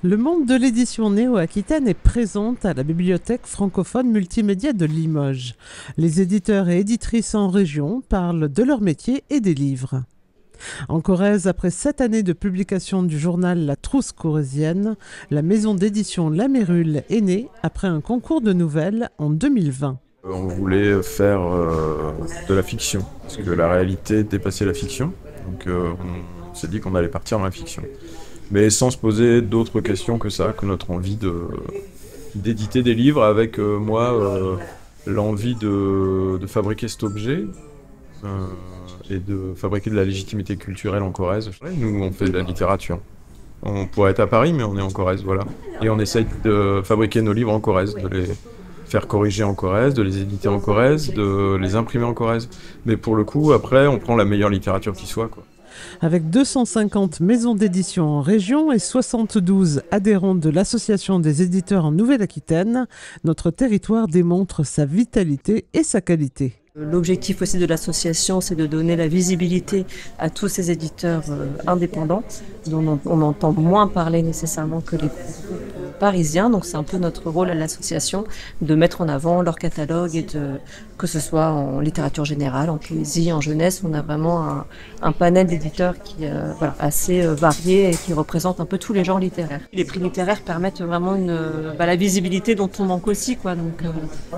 Le monde de l'édition néo-aquitaine est présent à la Bibliothèque francophone multimédia de Limoges. Les éditeurs et éditrices en région parlent de leur métier et des livres. En Corrèze, après 7 années de publication du journal La Trousse corrézienne, la maison d'édition La Mérule est née après un concours de nouvelles en 2020. On voulait faire de la fiction, parce que la réalité dépassait la fiction. Donc on s'est dit qu'on allait partir dans la fiction. Mais sans se poser d'autres questions que ça, que notre envie d'éditer des livres avec l'envie de fabriquer cet objet et de fabriquer de la légitimité culturelle en Corrèze. Nous, on fait de la littérature. On pourrait être à Paris, mais on est en Corrèze, voilà. Et on essaye de fabriquer nos livres en Corrèze, de les faire corriger en Corrèze, de les éditer en Corrèze, de les imprimer en Corrèze. Mais pour le coup, après, on prend la meilleure littérature qui soit, quoi. Avec 250 maisons d'édition en région et 72 adhérents de l'Association des éditeurs en Nouvelle-Aquitaine, notre territoire démontre sa vitalité et sa qualité. L'objectif aussi de l'association, c'est de donner la visibilité à tous ces éditeurs indépendants, dont on entend moins parler nécessairement que les parisiens. Donc c'est un peu notre rôle à l'association de mettre en avant leur catalogue et que ce soit en littérature générale, en poésie, en jeunesse. On a vraiment un panel d'éditeurs qui est assez varié et qui représente un peu tous les genres littéraires. Les prix littéraires permettent vraiment la visibilité dont on manque aussi, quoi. Donc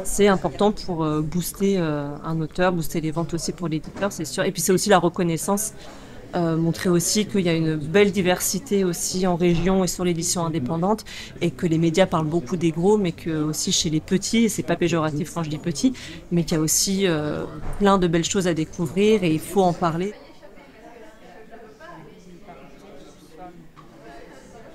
c'est important pour booster un auteur, booster les ventes aussi pour l'éditeur, c'est sûr. Et puis c'est aussi la reconnaissance. Montrer aussi qu'il y a une belle diversité aussi en région et sur l'édition indépendante et que les médias parlent beaucoup des gros, mais que aussi chez les petits, et c'est pas péjoratif quand je dis petits, mais qu'il y a aussi plein de belles choses à découvrir et il faut en parler.